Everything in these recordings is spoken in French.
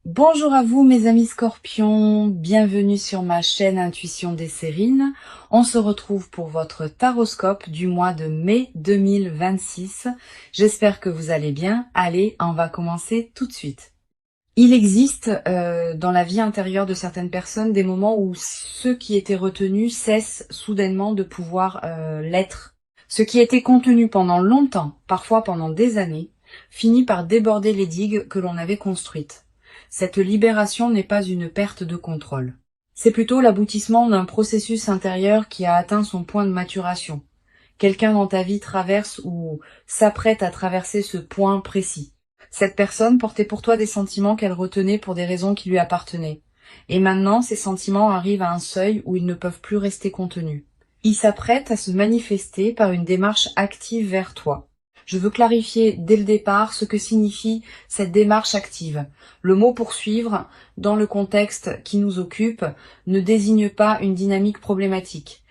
Bonjour à vous mes amis scorpions, bienvenue sur ma chaîne Intuition des Sérines. On se retrouve pour votre taroscope du mois de mai 2026. J'espère que vous allez bien. Allez, on va commencer tout de suite. Il existe dans la vie intérieure de certaines personnes des moments où ceux qui étaient retenus cessent soudainement de pouvoir l'être. Ce qui était contenu pendant longtemps, parfois pendant des années, finit par déborder les digues que l'on avait construites. Cette libération n'est pas une perte de contrôle. C'est plutôt l'aboutissement d'un processus intérieur qui a atteint son point de maturation. Quelqu'un dans ta vie traverse ou s'apprête à traverser ce point précis. Cette personne portait pour toi des sentiments qu'elle retenait pour des raisons qui lui appartenaient. Et maintenant, ces sentiments arrivent à un seuil où ils ne peuvent plus rester contenus. Ils s'apprêtent à se manifester par une démarche active vers toi. Je veux clarifier dès le départ ce que signifie cette démarche active. Le mot poursuivre, dans le contexte qui nous occupe, ne désigne pas une dynamique problématique.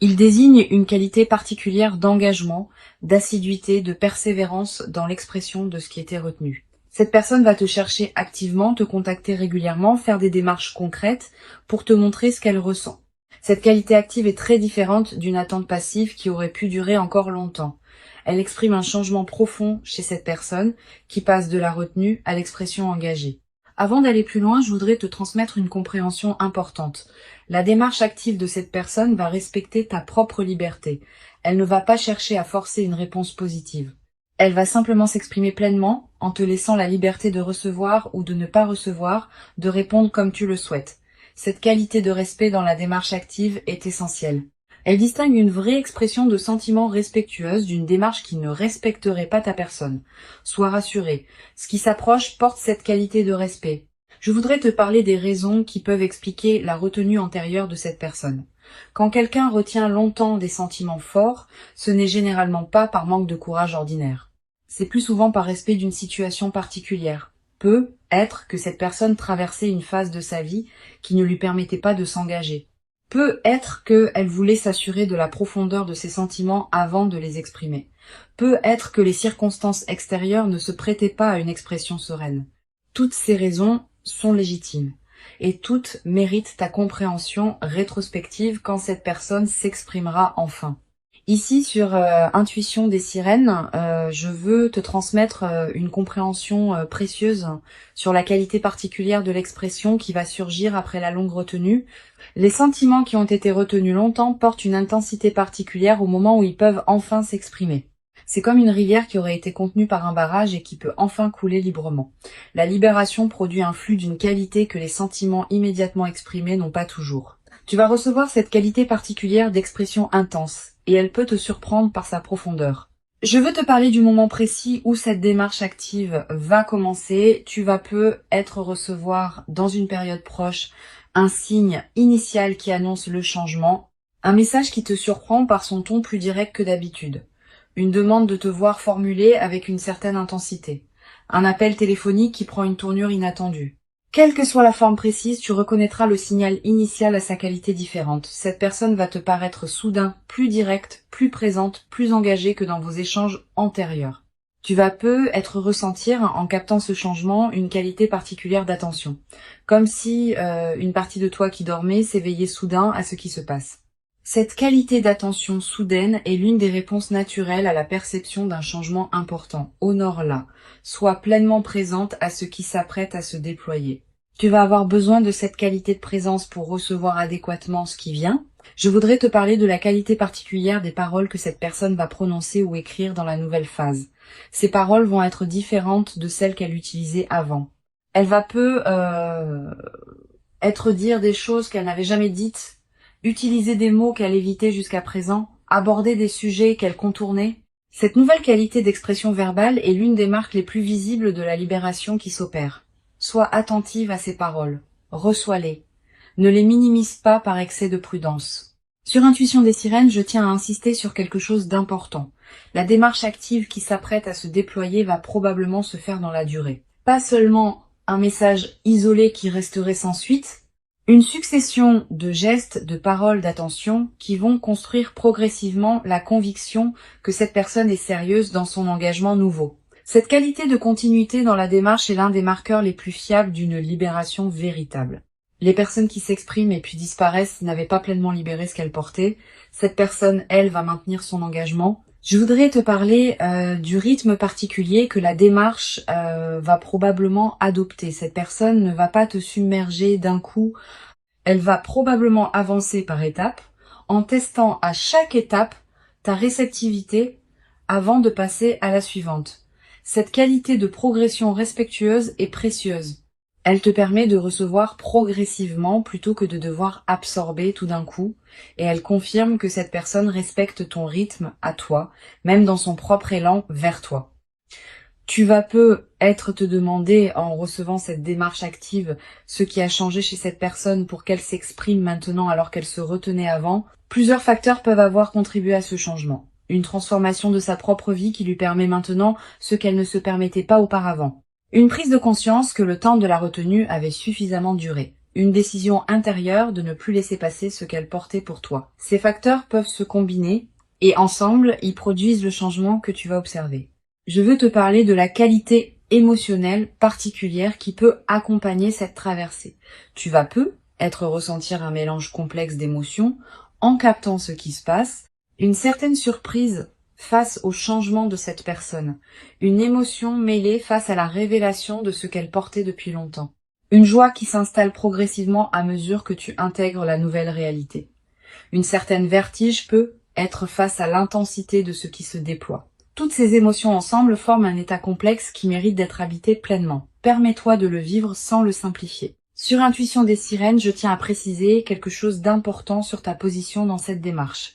Il désigne une qualité particulière d'engagement, d'assiduité, de persévérance dans l'expression de ce qui était retenu. Cette personne va te chercher activement, te contacter régulièrement, faire des démarches concrètes pour te montrer ce qu'elle ressent. Cette qualité active est très différente d'une attente passive qui aurait pu durer encore longtemps. Elle exprime un changement profond chez cette personne qui passe de la retenue à l'expression engagée. Avant d'aller plus loin, je voudrais te transmettre une compréhension importante. La démarche active de cette personne va respecter ta propre liberté. Elle ne va pas chercher à forcer une réponse positive. Elle va simplement s'exprimer pleinement en te laissant la liberté de recevoir ou de ne pas recevoir, de répondre comme tu le souhaites. Cette qualité de respect dans la démarche active est essentielle. Elle distingue une vraie expression de sentiments respectueuse d'une démarche qui ne respecterait pas ta personne. Sois rassuré, ce qui s'approche porte cette qualité de respect. Je voudrais te parler des raisons qui peuvent expliquer la retenue antérieure de cette personne. Quand quelqu'un retient longtemps des sentiments forts, ce n'est généralement pas par manque de courage ordinaire. C'est plus souvent par respect d'une situation particulière. Peut être que cette personne traversait une phase de sa vie qui ne lui permettait pas de s'engager. Peut être qu'elle voulait s'assurer de la profondeur de ses sentiments avant de les exprimer. Peut être que les circonstances extérieures ne se prêtaient pas à une expression sereine. Toutes ces raisons sont légitimes. Et toutes méritent ta compréhension rétrospective quand cette personne s'exprimera enfin. Ici, sur Intuition des Sirènes, je veux te transmettre une compréhension précieuse sur la qualité particulière de l'expression qui va surgir après la longue retenue. Les sentiments qui ont été retenus longtemps portent une intensité particulière au moment où ils peuvent enfin s'exprimer. C'est comme une rivière qui aurait été contenue par un barrage et qui peut enfin couler librement. La libération produit un flux d'une qualité que les sentiments immédiatement exprimés n'ont pas toujours. Tu vas recevoir cette qualité particulière d'expression intense, et elle peut te surprendre par sa profondeur. Je veux te parler du moment précis où cette démarche active va commencer. Tu vas peut-être recevoir dans une période proche un signe initial qui annonce le changement, un message qui te surprend par son ton plus direct que d'habitude, une demande de te voir formulée avec une certaine intensité, un appel téléphonique qui prend une tournure inattendue. Quelle que soit la forme précise, tu reconnaîtras le signal initial à sa qualité différente. Cette personne va te paraître soudain plus directe, plus présente, plus engagée que dans vos échanges antérieurs. Tu vas peut-être ressentir, en captant ce changement, une qualité particulière d'attention. Comme si une partie de toi qui dormait s'éveillait soudain à ce qui se passe. Cette qualité d'attention soudaine est l'une des réponses naturelles à la perception d'un changement important. Honore-la. Sois pleinement présente à ce qui s'apprête à se déployer. Tu vas avoir besoin de cette qualité de présence pour recevoir adéquatement ce qui vient. Je voudrais te parler de la qualité particulière des paroles que cette personne va prononcer ou écrire dans la nouvelle phase. Ces paroles vont être différentes de celles qu'elle utilisait avant. Elle va être dire des choses qu'elle n'avait jamais dites, utiliser des mots qu'elle évitait jusqu'à présent, aborder des sujets qu'elle contournait. Cette nouvelle qualité d'expression verbale est l'une des marques les plus visibles de la libération qui s'opère. Sois attentive à ces paroles, reçois-les. Ne les minimise pas par excès de prudence. Sur Intuition des Sirènes, je tiens à insister sur quelque chose d'important. La démarche active qui s'apprête à se déployer va probablement se faire dans la durée. Pas seulement un message isolé qui resterait sans suite, une succession de gestes, de paroles, d'attention qui vont construire progressivement la conviction que cette personne est sérieuse dans son engagement nouveau. Cette qualité de continuité dans la démarche est l'un des marqueurs les plus fiables d'une libération véritable. Les personnes qui s'expriment et puis disparaissent n'avaient pas pleinement libéré ce qu'elles portaient. Cette personne, elle, va maintenir son engagement. Je voudrais te parler du rythme particulier que la démarche va probablement adopter. Cette personne ne va pas te submerger d'un coup. Elle va probablement avancer par étapes, en testant à chaque étape ta réceptivité avant de passer à la suivante. Cette qualité de progression respectueuse est précieuse. Elle te permet de recevoir progressivement plutôt que de devoir absorber tout d'un coup, et elle confirme que cette personne respecte ton rythme à toi, même dans son propre élan vers toi. Tu vas peut-être te demander, en recevant cette démarche active, ce qui a changé chez cette personne pour qu'elle s'exprime maintenant alors qu'elle se retenait avant. Plusieurs facteurs peuvent avoir contribué à ce changement. Une transformation de sa propre vie qui lui permet maintenant ce qu'elle ne se permettait pas auparavant. Une prise de conscience que le temps de la retenue avait suffisamment duré. Une décision intérieure de ne plus laisser passer ce qu'elle portait pour toi. Ces facteurs peuvent se combiner et ensemble, ils produisent le changement que tu vas observer. Je veux te parler de la qualité émotionnelle particulière qui peut accompagner cette traversée. Tu vas être ressentir un mélange complexe d'émotions en captant ce qui se passe, une certaine surprise face au changement de cette personne, une émotion mêlée face à la révélation de ce qu'elle portait depuis longtemps, une joie qui s'installe progressivement à mesure que tu intègres la nouvelle réalité. Une certaine vertige peut être face à l'intensité de ce qui se déploie. Toutes ces émotions ensemble forment un état complexe qui mérite d'être habité pleinement. Permets-toi de le vivre sans le simplifier. Sur Intuition des Sirènes, je tiens à préciser quelque chose d'important sur ta position dans cette démarche.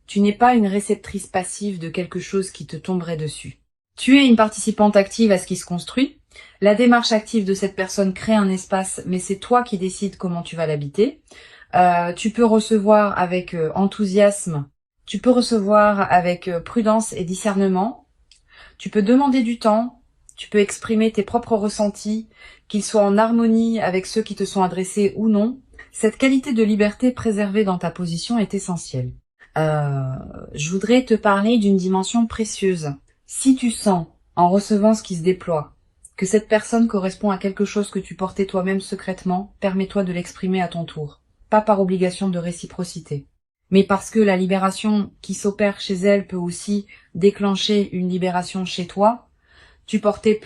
Tu n'es pas une réceptrice passive de quelque chose qui te tomberait dessus. Tu es une participante active à ce qui se construit. La démarche active de cette personne crée un espace, mais c'est toi qui décides comment tu vas l'habiter. Tu peux recevoir avec enthousiasme, tu peux recevoir avec prudence et discernement. Tu peux demander du temps, tu peux exprimer tes propres ressentis, qu'ils soient en harmonie avec ceux qui te sont adressés ou non. Cette qualité de liberté préservée dans ta position est essentielle. Je voudrais te parler d'une dimension précieuse. Si tu sens, en recevant ce qui se déploie, que cette personne correspond à quelque chose que tu portais toi-même secrètement, permets-toi de l'exprimer à ton tour. Pas par obligation de réciprocité, mais parce que la libération qui s'opère chez elle peut aussi déclencher une libération chez toi. Tu portais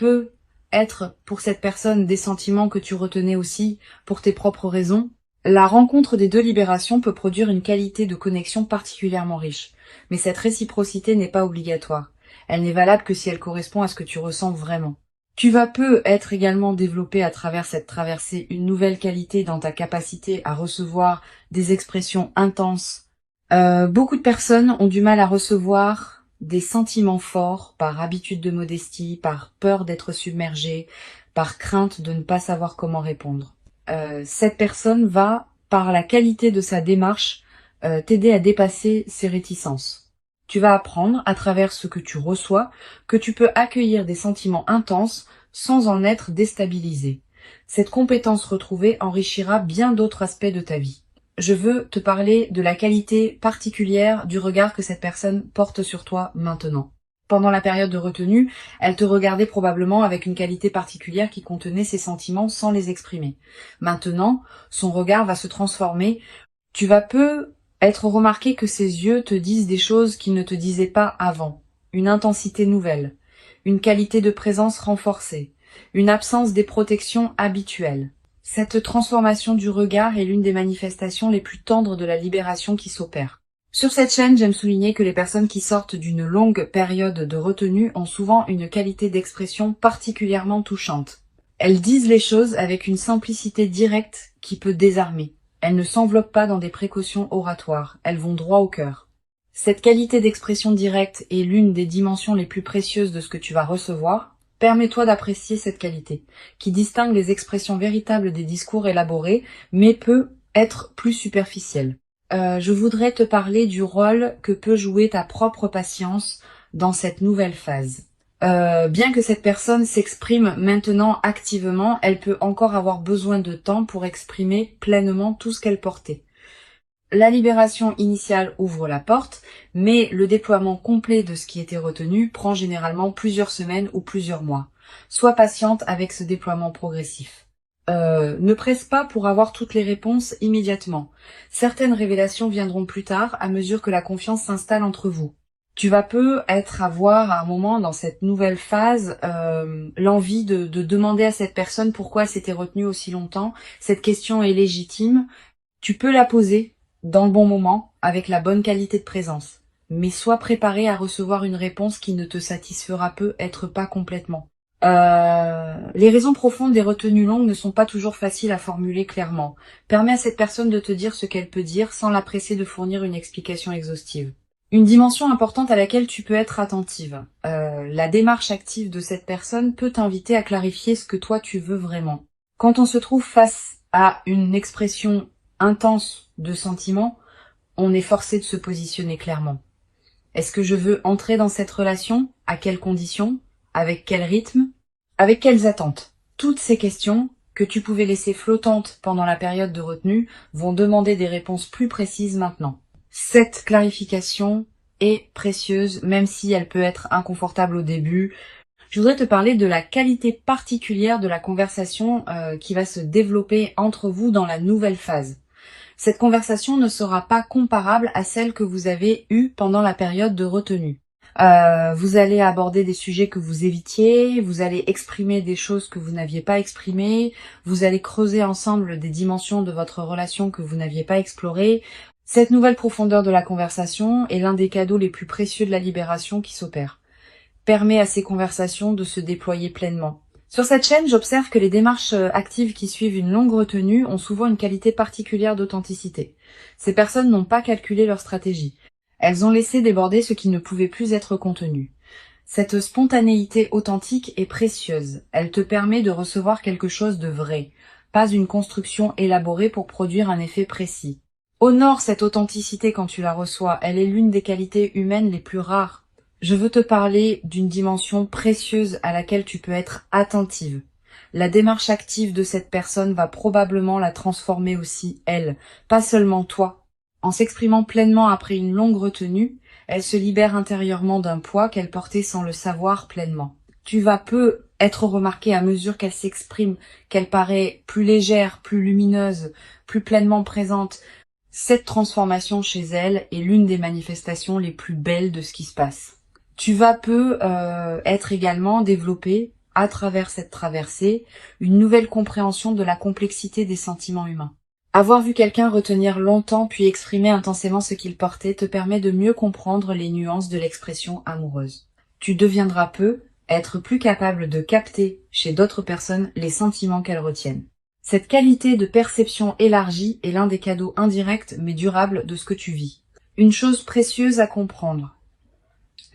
être pour cette personne des sentiments que tu retenais aussi pour tes propres raisons. La rencontre des deux libérations peut produire une qualité de connexion particulièrement riche, mais cette réciprocité n'est pas obligatoire. Elle n'est valable que si elle correspond à ce que tu ressens vraiment. Tu vas être également développer à travers cette traversée une nouvelle qualité dans ta capacité à recevoir des expressions intenses. Beaucoup de personnes ont du mal à recevoir des sentiments forts par habitude de modestie, par peur d'être submergée, par crainte de ne pas savoir comment répondre. Cette personne va, par la qualité de sa démarche, t'aider à dépasser ces réticences. Tu vas apprendre, à travers ce que tu reçois, que tu peux accueillir des sentiments intenses sans en être déstabilisé. Cette compétence retrouvée enrichira bien d'autres aspects de ta vie. Je veux te parler de la qualité particulière du regard que cette personne porte sur toi maintenant. Pendant la période de retenue, elle te regardait probablement avec une qualité particulière qui contenait ses sentiments sans les exprimer. Maintenant, son regard va se transformer. Tu vas être remarqué que ses yeux te disent des choses qu'ils ne te disaient pas avant. Une intensité nouvelle, une qualité de présence renforcée, une absence des protections habituelles. Cette transformation du regard est l'une des manifestations les plus tendres de la libération qui s'opère. Sur cette chaîne, j'aime souligner que les personnes qui sortent d'une longue période de retenue ont souvent une qualité d'expression particulièrement touchante. Elles disent les choses avec une simplicité directe qui peut désarmer. Elles ne s'enveloppent pas dans des précautions oratoires, elles vont droit au cœur. Cette qualité d'expression directe est l'une des dimensions les plus précieuses de ce que tu vas recevoir. Permets-toi d'apprécier cette qualité, qui distingue les expressions véritables des discours élaborés, mais peut être plus superficielle. Je voudrais te parler du rôle que peut jouer ta propre patience dans cette nouvelle phase. Bien que cette personne s'exprime maintenant activement, elle peut encore avoir besoin de temps pour exprimer pleinement tout ce qu'elle portait. La libération initiale ouvre la porte, mais le déploiement complet de ce qui était retenu prend généralement plusieurs semaines ou plusieurs mois. Sois patiente avec ce déploiement progressif. Ne presse pas pour avoir toutes les réponses immédiatement. Certaines révélations viendront plus tard à mesure que la confiance s'installe entre vous. Tu vas avoir à un moment dans cette nouvelle phase l'envie de demander à cette personne pourquoi elle s'était retenue aussi longtemps. Cette question est légitime. Tu peux la poser dans le bon moment, avec la bonne qualité de présence. Mais sois préparé à recevoir une réponse qui ne te satisfera peut-être pas complètement. Les raisons profondes des retenues longues ne sont pas toujours faciles à formuler clairement. Permets à cette personne de te dire ce qu'elle peut dire sans la presser de fournir une explication exhaustive. Une dimension importante à laquelle tu peux être attentive. La démarche active de cette personne peut t'inviter à clarifier ce que toi tu veux vraiment. Quand on se trouve face à une expression intense de sentiments, on est forcé de se positionner clairement. Est-ce que je veux entrer dans cette relation? À quelles conditions? Avec quel rythme? Avec quelles attentes? Toutes ces questions que tu pouvais laisser flottantes pendant la période de retenue vont demander des réponses plus précises maintenant. Cette clarification est précieuse, même si elle peut être inconfortable au début. Je voudrais te parler de la qualité particulière de la conversation qui va se développer entre vous dans la nouvelle phase. Cette conversation ne sera pas comparable à celle que vous avez eue pendant la période de retenue. Vous allez aborder des sujets que vous évitiez, vous allez exprimer des choses que vous n'aviez pas exprimées, vous allez creuser ensemble des dimensions de votre relation que vous n'aviez pas explorées. Cette nouvelle profondeur de la conversation est l'un des cadeaux les plus précieux de la libération qui s'opère. Permet à ces conversations de se déployer pleinement. Sur cette chaîne, j'observe que les démarches actives qui suivent une longue retenue ont souvent une qualité particulière d'authenticité. Ces personnes n'ont pas calculé leur stratégie. Elles ont laissé déborder ce qui ne pouvait plus être contenu. Cette spontanéité authentique est précieuse. Elle te permet de recevoir quelque chose de vrai, pas une construction élaborée pour produire un effet précis. Honore cette authenticité quand tu la reçois. Elle est l'une des qualités humaines les plus rares. Je veux te parler d'une dimension précieuse à laquelle tu peux être attentive. La démarche active de cette personne va probablement la transformer aussi, elle, pas seulement toi. En s'exprimant pleinement après une longue retenue, elle se libère intérieurement d'un poids qu'elle portait sans le savoir pleinement. Tu vas peu être remarqué à mesure qu'elle s'exprime, qu'elle paraît plus légère, plus lumineuse, plus pleinement présente. Cette transformation chez elle est l'une des manifestations les plus belles de ce qui se passe. Tu vas peu être également développé, à travers cette traversée, une nouvelle compréhension de la complexité des sentiments humains. Avoir vu quelqu'un retenir longtemps puis exprimer intensément ce qu'il portait te permet de mieux comprendre les nuances de l'expression amoureuse. Tu deviendras peu être plus capable de capter chez d'autres personnes les sentiments qu'elles retiennent. Cette qualité de perception élargie est l'un des cadeaux indirects mais durables de ce que tu vis. Une chose précieuse à comprendre.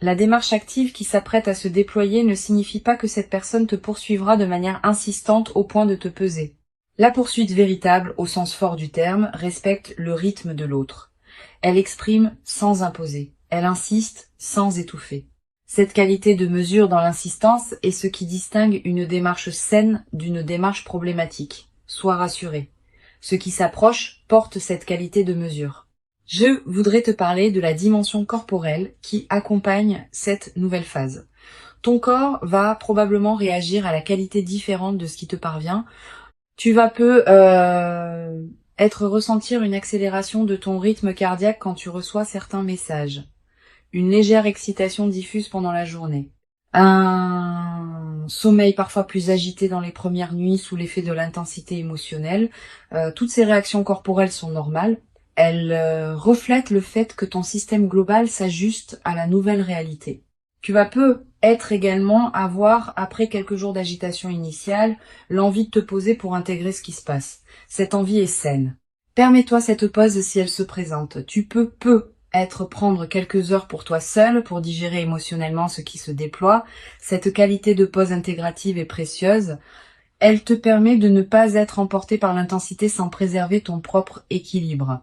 La démarche active qui s'apprête à se déployer ne signifie pas que cette personne te poursuivra de manière insistante au point de te peser. La poursuite véritable, au sens fort du terme, respecte le rythme de l'autre. Elle exprime sans imposer. Elle insiste sans étouffer. Cette qualité de mesure dans l'insistance est ce qui distingue une démarche saine d'une démarche problématique. Sois rassuré. Ce qui s'approche porte cette qualité de mesure. Je voudrais te parler de la dimension corporelle qui accompagne cette nouvelle phase. Ton corps va probablement réagir à la qualité différente de ce qui te parvient. Tu vas ressentir une accélération de ton rythme cardiaque quand tu reçois certains messages. Une légère excitation diffuse pendant la journée. Un sommeil parfois plus agité dans les premières nuits sous l'effet de l'intensité émotionnelle. Toutes ces réactions corporelles sont normales. Elles reflètent le fait que ton système global s'ajuste à la nouvelle réalité. Tu vas peut-être également avoir, après quelques jours d'agitation initiale, l'envie de te poser pour intégrer ce qui se passe. Cette envie est saine. Permets-toi cette pause si elle se présente. Tu peux prendre quelques heures pour toi seul pour digérer émotionnellement ce qui se déploie. Cette qualité de pause intégrative est précieuse. Elle te permet de ne pas être emporté par l'intensité sans préserver ton propre équilibre.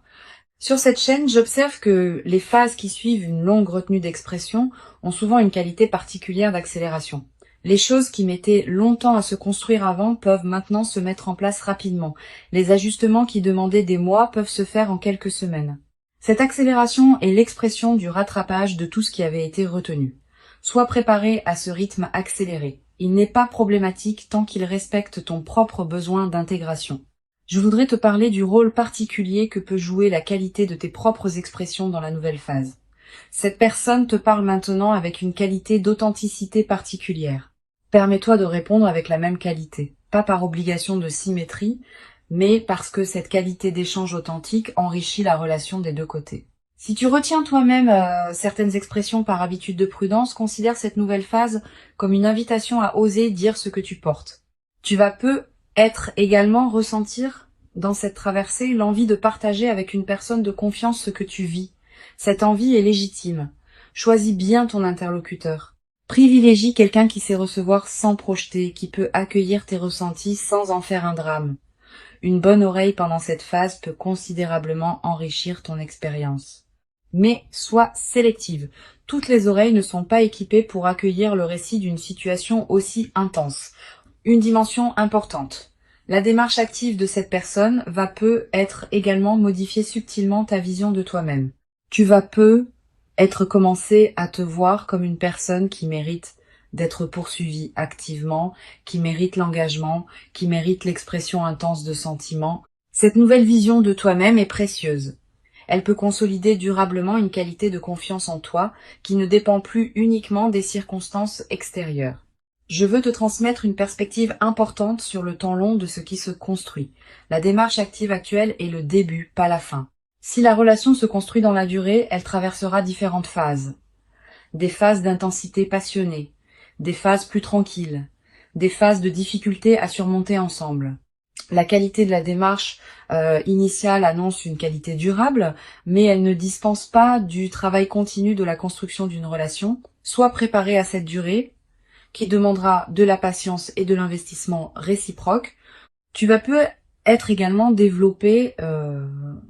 Sur cette chaîne, j'observe que les phases qui suivent une longue retenue d'expression ont souvent une qualité particulière d'accélération. Les choses qui mettaient longtemps à se construire avant peuvent maintenant se mettre en place rapidement. Les ajustements qui demandaient des mois peuvent se faire en quelques semaines. Cette accélération est l'expression du rattrapage de tout ce qui avait été retenu. Sois préparé à ce rythme accéléré. Il n'est pas problématique tant qu'il respecte ton propre besoin d'intégration. Je voudrais te parler du rôle particulier que peut jouer la qualité de tes propres expressions dans la nouvelle phase. Cette personne te parle maintenant avec une qualité d'authenticité particulière. Permets-toi de répondre avec la même qualité, pas par obligation de symétrie, mais parce que cette qualité d'échange authentique enrichit la relation des deux côtés. Si tu retiens toi-même certaines expressions par habitude de prudence, considère cette nouvelle phase comme une invitation à oser dire ce que tu portes. Tu vas peut-être également ressentir dans cette traversée l'envie de partager avec une personne de confiance ce que tu vis. Cette envie est légitime. Choisis bien ton interlocuteur. Privilégie quelqu'un qui sait recevoir sans projeter, qui peut accueillir tes ressentis sans en faire un drame. Une bonne oreille pendant cette phase peut considérablement enrichir ton expérience. Mais sois sélective. Toutes les oreilles ne sont pas équipées pour accueillir le récit d'une situation aussi intense. Une dimension importante. La démarche active de cette personne va peut-être également modifier subtilement ta vision de toi-même. Tu vas être commencé à te voir comme une personne qui mérite d'être poursuivie activement, qui mérite l'engagement, qui mérite l'expression intense de sentiments. Cette nouvelle vision de toi-même est précieuse. Elle peut consolider durablement une qualité de confiance en toi qui ne dépend plus uniquement des circonstances extérieures. Je veux te transmettre une perspective importante sur le temps long de ce qui se construit. La démarche active actuelle est le début, pas la fin. Si la relation se construit dans la durée, elle traversera différentes phases. Des phases d'intensité passionnée, des phases plus tranquilles, des phases de difficulté à surmonter ensemble. La qualité de la démarche initiale annonce une qualité durable, mais elle ne dispense pas du travail continu de la construction d'une relation. Sois préparé à cette durée, qui demandera de la patience et de l'investissement réciproque. Tu vas être également développé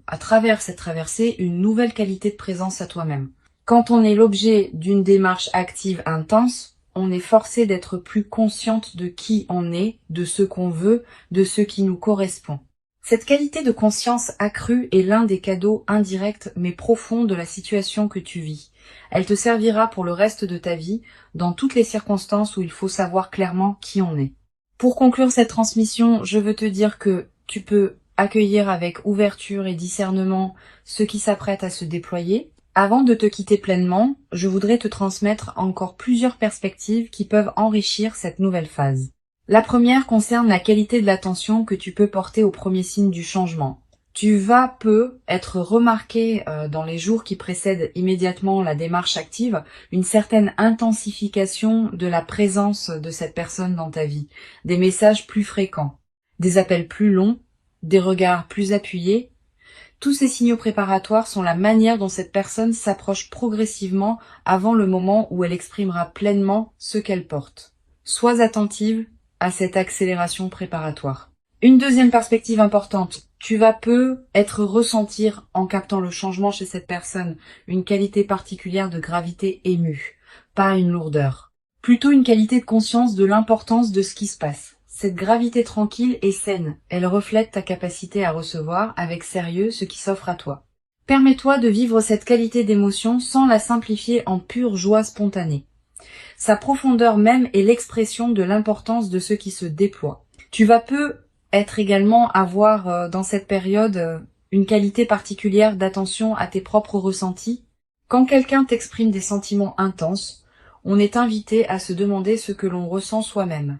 à travers cette traversée une nouvelle qualité de présence à toi-même. Quand on est l'objet d'une démarche active intense, on est forcé d'être plus consciente de qui on est, de ce qu'on veut, de ce qui nous correspond. Cette qualité de conscience accrue est l'un des cadeaux indirects mais profonds de la situation que tu vis. Elle te servira pour le reste de ta vie, dans toutes les circonstances où il faut savoir clairement qui on est. Pour conclure cette transmission, je veux te dire que tu peux accueillir avec ouverture et discernement ce qui s'apprête à se déployer. Avant de te quitter pleinement, je voudrais te transmettre encore plusieurs perspectives qui peuvent enrichir cette nouvelle phase. La première concerne la qualité de l'attention que tu peux porter aux premiers signes du changement. Tu vas être remarqué dans les jours qui précèdent immédiatement la démarche active, une certaine intensification de la présence de cette personne dans ta vie, des messages plus fréquents, des appels plus longs, des regards plus appuyés. Tous ces signaux préparatoires sont la manière dont cette personne s'approche progressivement avant le moment où elle exprimera pleinement ce qu'elle porte. Sois attentive à cette accélération préparatoire. Une deuxième perspective importante, tu vas être ressentir en captant le changement chez cette personne une qualité particulière de gravité émue, pas une lourdeur. Plutôt une qualité de conscience de l'importance de ce qui se passe. Cette gravité tranquille est saine, elle reflète ta capacité à recevoir avec sérieux ce qui s'offre à toi. Permets-toi de vivre cette qualité d'émotion sans la simplifier en pure joie spontanée. Sa profondeur même est l'expression de l'importance de ce qui se déploie. Tu vas être également avoir dans cette période une qualité particulière d'attention à tes propres ressentis. Quand quelqu'un t'exprime des sentiments intenses, on est invité à se demander ce que l'on ressent soi-même.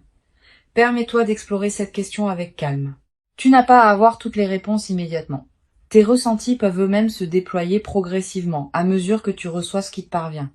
Permets-toi d'explorer cette question avec calme. Tu n'as pas à avoir toutes les réponses immédiatement. Tes ressentis peuvent eux-mêmes se déployer progressivement, à mesure que tu reçois ce qui te parvient.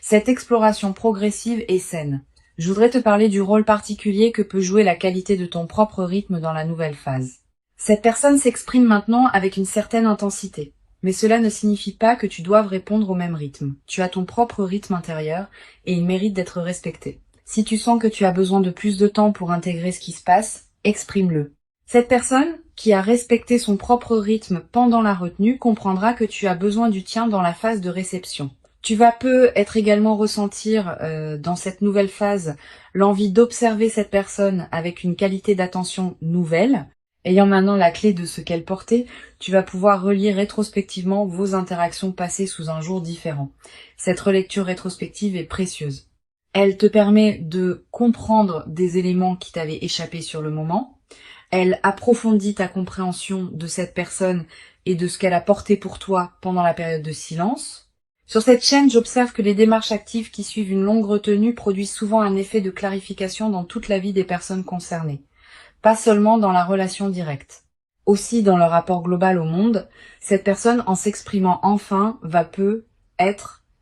Cette exploration progressive est saine. Je voudrais te parler du rôle particulier que peut jouer la qualité de ton propre rythme dans la nouvelle phase. Cette personne s'exprime maintenant avec une certaine intensité. Mais cela ne signifie pas que tu doives répondre au même rythme. Tu as ton propre rythme intérieur et il mérite d'être respecté. Si tu sens que tu as besoin de plus de temps pour intégrer ce qui se passe, exprime-le. Cette personne, qui a respecté son propre rythme pendant la retenue, comprendra que tu as besoin du tien dans la phase de réception. Tu vas peut-être également ressentir dans cette nouvelle phase l'envie d'observer cette personne avec une qualité d'attention nouvelle. Ayant maintenant la clé de ce qu'elle portait, tu vas pouvoir relier rétrospectivement vos interactions passées sous un jour différent. Cette relecture rétrospective est précieuse. Elle te permet de comprendre des éléments qui t'avaient échappé sur le moment. Elle approfondit ta compréhension de cette personne et de ce qu'elle a porté pour toi pendant la période de silence. Sur cette chaîne, j'observe que les démarches actives qui suivent une longue retenue produisent souvent un effet de clarification dans toute la vie des personnes concernées, pas seulement dans la relation directe. Aussi dans leur rapport global au monde, cette personne, en s'exprimant enfin, va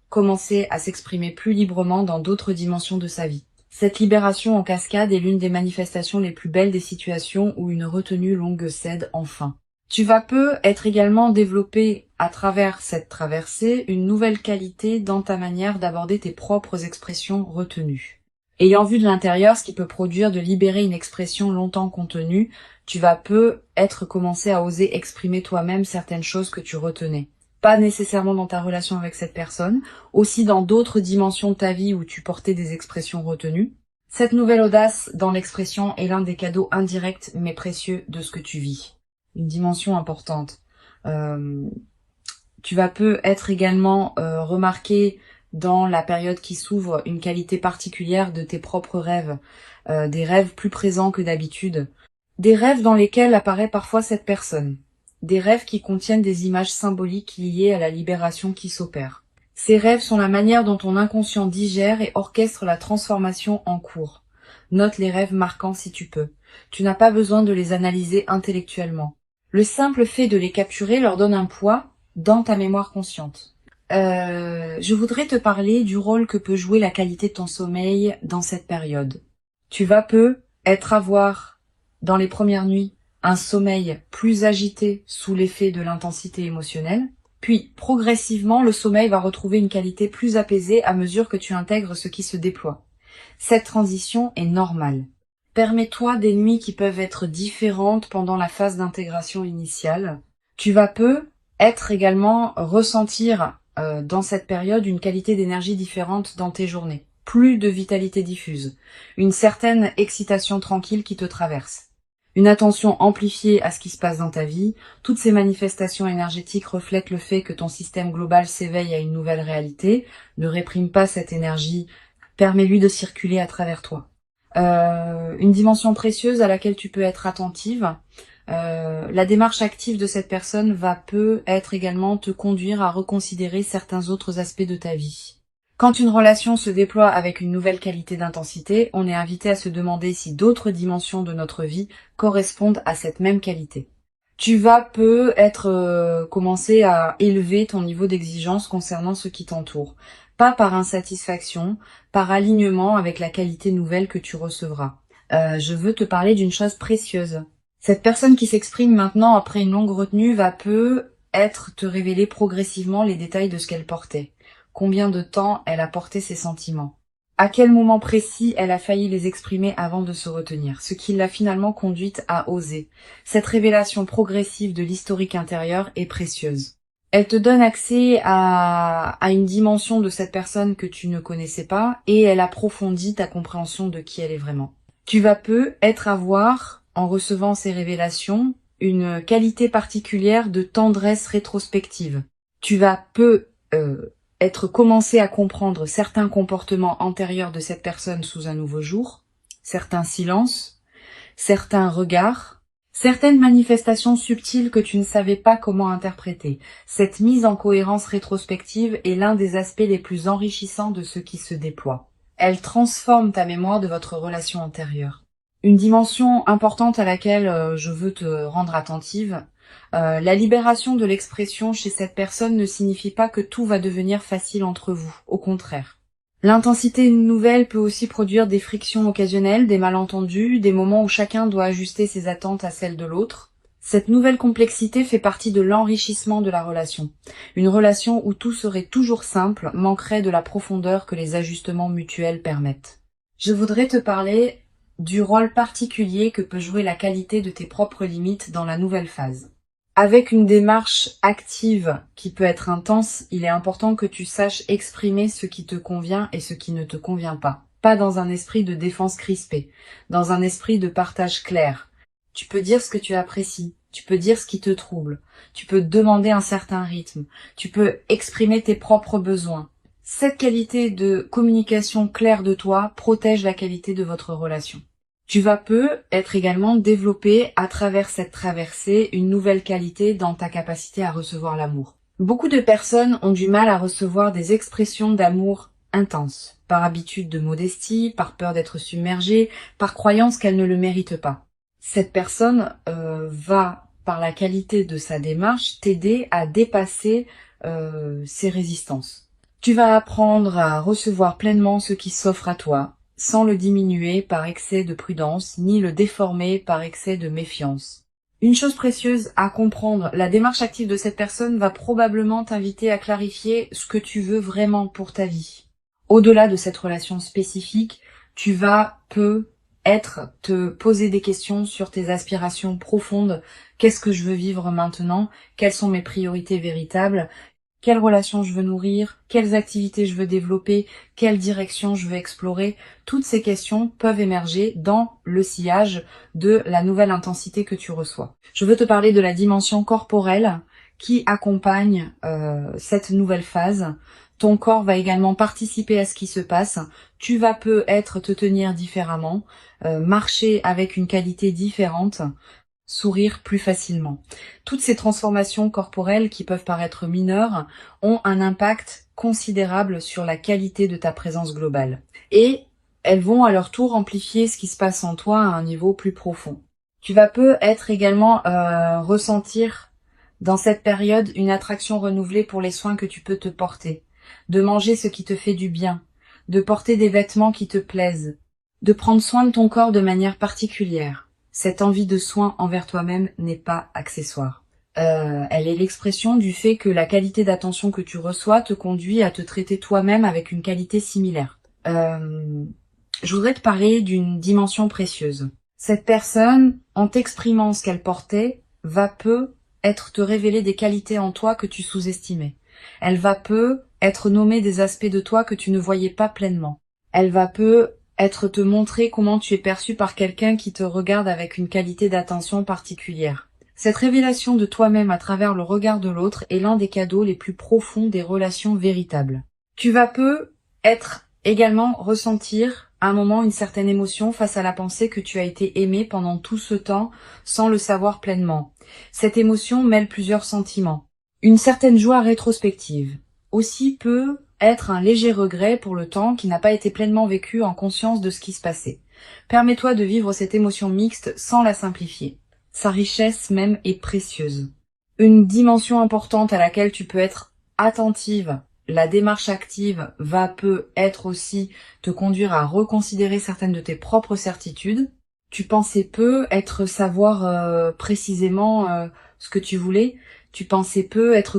commencer à s'exprimer plus librement dans d'autres dimensions de sa vie. Cette libération en cascade est l'une des manifestations les plus belles des situations où une retenue longue cède enfin. Tu vas peut-être également développer à travers cette traversée une nouvelle qualité dans ta manière d'aborder tes propres expressions retenues. Ayant vu de l'intérieur ce qui peut produire de libérer une expression longtemps contenue, tu vas peut-être commencer à oser exprimer toi-même certaines choses que tu retenais. Pas nécessairement dans ta relation avec cette personne, aussi dans d'autres dimensions de ta vie où tu portais des expressions retenues. Cette nouvelle audace dans l'expression est l'un des cadeaux indirects mais précieux de ce que tu vis. Une dimension importante. Tu vas peut-être également remarquer dans la période qui s'ouvre une qualité particulière de tes propres rêves, des rêves plus présents que d'habitude, des rêves dans lesquels apparaît parfois cette personne, des rêves qui contiennent des images symboliques liées à la libération qui s'opère. Ces rêves sont la manière dont ton inconscient digère et orchestre la transformation en cours. Note les rêves marquants si tu peux. Tu n'as pas besoin de les analyser intellectuellement. Le simple fait de les capturer leur donne un poids dans ta mémoire consciente. Je voudrais te parler du rôle que peut jouer la qualité de ton sommeil dans cette période. Tu vas peut-être avoir, dans les premières nuits, un sommeil plus agité sous l'effet de l'intensité émotionnelle, puis progressivement le sommeil va retrouver une qualité plus apaisée à mesure que tu intègres ce qui se déploie. Cette transition est normale. Permets-toi des nuits qui peuvent être différentes pendant la phase d'intégration initiale. Tu vas peut-être également ressentir dans cette période une qualité d'énergie différente dans tes journées. Plus de vitalité diffuse, une certaine excitation tranquille qui te traverse, une attention amplifiée à ce qui se passe dans ta vie. Toutes ces manifestations énergétiques reflètent le fait que ton système global s'éveille à une nouvelle réalité. Ne réprime pas cette énergie, permets-lui de circuler à travers toi. Une dimension précieuse à laquelle tu peux être attentive. La démarche active de cette personne va peut-être également te conduire à reconsidérer certains autres aspects de ta vie. Quand une relation se déploie avec une nouvelle qualité d'intensité, on est invité à se demander si d'autres dimensions de notre vie correspondent à cette même qualité. Tu vas peut-être commencer à élever ton niveau d'exigence concernant ce qui t'entoure. Pas par insatisfaction, par alignement avec la qualité nouvelle que tu recevras. Je veux te parler d'une chose précieuse. Cette personne qui s'exprime maintenant après une longue retenue va peut-être te révéler progressivement les détails de ce qu'elle portait. Combien de temps elle a porté ses sentiments. À quel moment précis elle a failli les exprimer avant de se retenir, ce qui l'a finalement conduite à oser. Cette révélation progressive de l'historique intérieur est précieuse. Elle te donne accès à une dimension de cette personne que tu ne connaissais pas et elle approfondit ta compréhension de qui elle est vraiment. Tu vas peut-être avoir, en recevant ces révélations, une qualité particulière de tendresse rétrospective. Tu vas être commencé à comprendre certains comportements antérieurs de cette personne sous un nouveau jour, certains silences, certains regards, certaines manifestations subtiles que tu ne savais pas comment interpréter. Cette mise en cohérence rétrospective est l'un des aspects les plus enrichissants de ce qui se déploie. Elle transforme ta mémoire de votre relation antérieure. Une dimension importante à laquelle je veux te rendre attentive, la libération de l'expression chez cette personne ne signifie pas que tout va devenir facile entre vous, au contraire. L'intensité nouvelle peut aussi produire des frictions occasionnelles, des malentendus, des moments où chacun doit ajuster ses attentes à celles de l'autre. Cette nouvelle complexité fait partie de l'enrichissement de la relation. Une relation où tout serait toujours simple manquerait de la profondeur que les ajustements mutuels permettent. Je voudrais te parler du rôle particulier que peut jouer la qualité de tes propres limites dans la nouvelle phase. Avec une démarche active qui peut être intense, il est important que tu saches exprimer ce qui te convient et ce qui ne te convient pas. Pas dans un esprit de défense crispée, dans un esprit de partage clair. Tu peux dire ce que tu apprécies, tu peux dire ce qui te trouble, tu peux demander un certain rythme, tu peux exprimer tes propres besoins. Cette qualité de communication claire de toi protège la qualité de votre relation. Tu vas être également développé à travers cette traversée une nouvelle qualité dans ta capacité à recevoir l'amour. Beaucoup de personnes ont du mal à recevoir des expressions d'amour intenses, par habitude de modestie, par peur d'être submergée, par croyance qu'elles ne le méritent pas. Cette personne va, par la qualité de sa démarche, t'aider à dépasser ces résistances. Tu vas apprendre à recevoir pleinement ce qui s'offre à toi, sans le diminuer par excès de prudence, ni le déformer par excès de méfiance. Une chose précieuse à comprendre, la démarche active de cette personne va probablement t'inviter à clarifier ce que tu veux vraiment pour ta vie. Au-delà de cette relation spécifique, tu vas te poser des questions sur tes aspirations profondes. Qu'est-ce que je veux vivre maintenant? Quelles sont mes priorités véritables? Quelles relations je veux nourrir, quelles activités je veux développer, quelle direction je veux explorer. Toutes ces questions peuvent émerger dans le sillage de la nouvelle intensité que tu reçois. Je veux te parler de la dimension corporelle qui accompagne cette nouvelle phase. Ton corps va également participer à ce qui se passe. Tu vas peut-être te tenir différemment, marcher avec une qualité différente, sourire plus facilement. Toutes ces transformations corporelles qui peuvent paraître mineures ont un impact considérable sur la qualité de ta présence globale. Et elles vont à leur tour amplifier ce qui se passe en toi à un niveau plus profond. Tu vas peut-être également ressentir dans cette période une attraction renouvelée pour les soins que tu peux te porter, de manger ce qui te fait du bien, de porter des vêtements qui te plaisent, de prendre soin de ton corps de manière particulière. Cette envie de soin envers toi-même n'est pas accessoire. Elle est l'expression du fait que la qualité d'attention que tu reçois te conduit à te traiter toi-même avec une qualité similaire. Je voudrais te parler d'une dimension précieuse. Cette personne, en t'exprimant ce qu'elle portait, va être te révéler des qualités en toi que tu sous-estimais. Elle va être nommer des aspects de toi que tu ne voyais pas pleinement. Elle va être te montrer comment tu es perçu par quelqu'un qui te regarde avec une qualité d'attention particulière. Cette révélation de toi-même à travers le regard de l'autre est l'un des cadeaux les plus profonds des relations véritables. Tu vas être également ressentir à un moment une certaine émotion face à la pensée que tu as été aimé pendant tout ce temps sans le savoir pleinement. Cette émotion mêle plusieurs sentiments. Une certaine joie rétrospective. Aussi être un léger regret pour le temps qui n'a pas été pleinement vécu en conscience de ce qui se passait. Permets-toi de vivre cette émotion mixte sans la simplifier. Sa richesse même est précieuse. Une dimension importante à laquelle tu peux être attentive, la démarche active être aussi te conduire à reconsidérer certaines de tes propres certitudes. Tu pensais savoir précisément ce que tu voulais. Tu pensais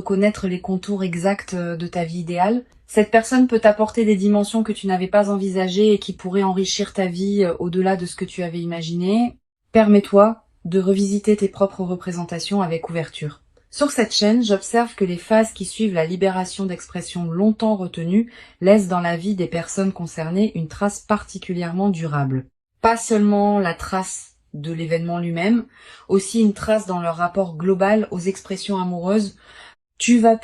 connaître les contours exacts de ta vie idéale. Cette personne peut t'apporter des dimensions que tu n'avais pas envisagées et qui pourraient enrichir ta vie au-delà de ce que tu avais imaginé. Permets-toi de revisiter tes propres représentations avec ouverture. Sur cette chaîne, j'observe que les phases qui suivent la libération d'expressions longtemps retenues laissent dans la vie des personnes concernées une trace particulièrement durable. Pas seulement la trace de l'événement lui-même, aussi une trace dans leur rapport global aux expressions amoureuses. Tu vas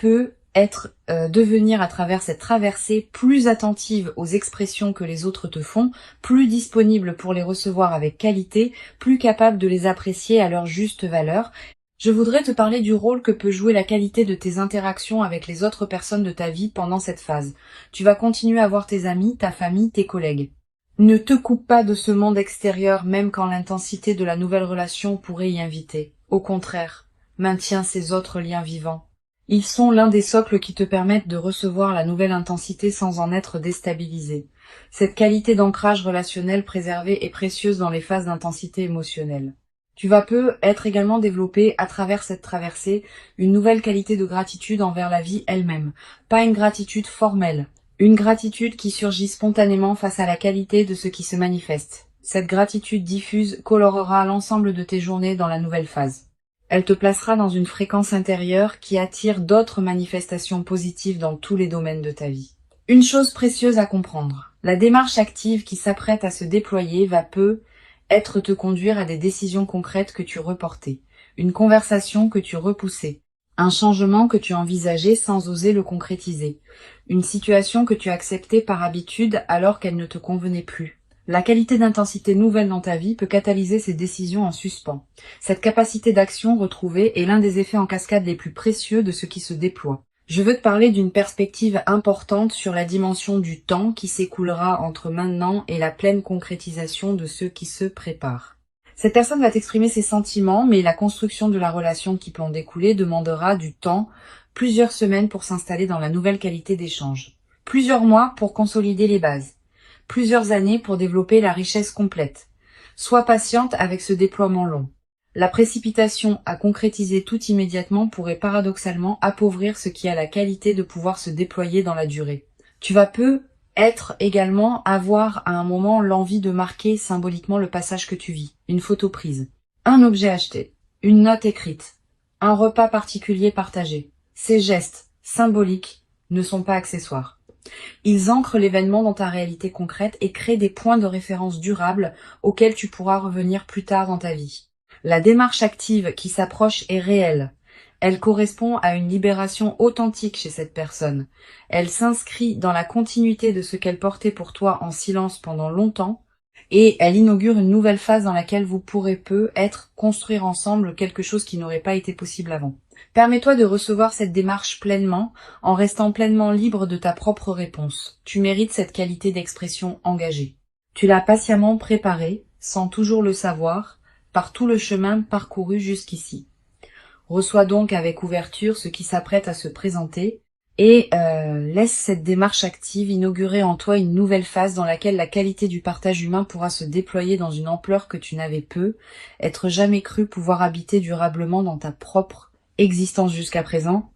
devenir à travers cette traversée plus attentive aux expressions que les autres te font, plus disponible pour les recevoir avec qualité, plus capable de les apprécier à leur juste valeur. Je voudrais te parler du rôle que peut jouer la qualité de tes interactions avec les autres personnes de ta vie pendant cette phase. Tu vas continuer à voir tes amis, ta famille, tes collègues. Ne te coupe pas de ce monde extérieur même quand l'intensité de la nouvelle relation pourrait y inviter. Au contraire, maintiens ces autres liens vivants. Ils sont l'un des socles qui te permettent de recevoir la nouvelle intensité sans en être déstabilisé. Cette qualité d'ancrage relationnel préservée est précieuse dans les phases d'intensité émotionnelle. Tu vas être également développé à travers cette traversée une nouvelle qualité de gratitude envers la vie elle-même. Pas une gratitude formelle, une gratitude qui surgit spontanément face à la qualité de ce qui se manifeste. Cette gratitude diffuse colorera l'ensemble de tes journées dans la nouvelle phase. Elle te placera dans une fréquence intérieure qui attire d'autres manifestations positives dans tous les domaines de ta vie. Une chose précieuse à comprendre, la démarche active qui s'apprête à se déployer va peut-être te conduire à des décisions concrètes que tu reportais, une conversation que tu repoussais, un changement que tu envisageais sans oser le concrétiser, une situation que tu acceptais par habitude alors qu'elle ne te convenait plus. La qualité d'intensité nouvelle dans ta vie peut catalyser ces décisions en suspens. Cette capacité d'action retrouvée est l'un des effets en cascade les plus précieux de ce qui se déploie. Je veux te parler d'une perspective importante sur la dimension du temps qui s'écoulera entre maintenant et la pleine concrétisation de ce qui se prépare. Cette personne va t'exprimer ses sentiments, mais la construction de la relation qui peut en découler demandera du temps, plusieurs semaines pour s'installer dans la nouvelle qualité d'échange, plusieurs mois pour consolider les bases, plusieurs années pour développer la richesse complète. Sois patiente avec ce déploiement long. La précipitation à concrétiser tout immédiatement pourrait paradoxalement appauvrir ce qui a la qualité de pouvoir se déployer dans la durée. Tu vas peut-être également avoir à un moment l'envie de marquer symboliquement le passage que tu vis. Une photo prise, un objet acheté, une note écrite, un repas particulier partagé. Ces gestes symboliques ne sont pas accessoires. Ils ancrent l'événement dans ta réalité concrète et créent des points de référence durables auxquels tu pourras revenir plus tard dans ta vie. La démarche active qui s'approche est réelle. Elle correspond à une libération authentique chez cette personne. Elle s'inscrit dans la continuité de ce qu'elle portait pour toi en silence pendant longtemps et elle inaugure une nouvelle phase dans laquelle vous pourrez peut-être construire ensemble quelque chose qui n'aurait pas été possible avant. Permets-toi de recevoir cette démarche pleinement en restant pleinement libre de ta propre réponse. Tu mérites cette qualité d'expression engagée. Tu l'as patiemment préparée, sans toujours le savoir, par tout le chemin parcouru jusqu'ici. Reçois donc avec ouverture ce qui s'apprête à se présenter et laisse cette démarche active inaugurer en toi une nouvelle phase dans laquelle la qualité du partage humain pourra se déployer dans une ampleur que tu n'avais être jamais cru pouvoir habiter durablement dans ta propre existence jusqu'à présent.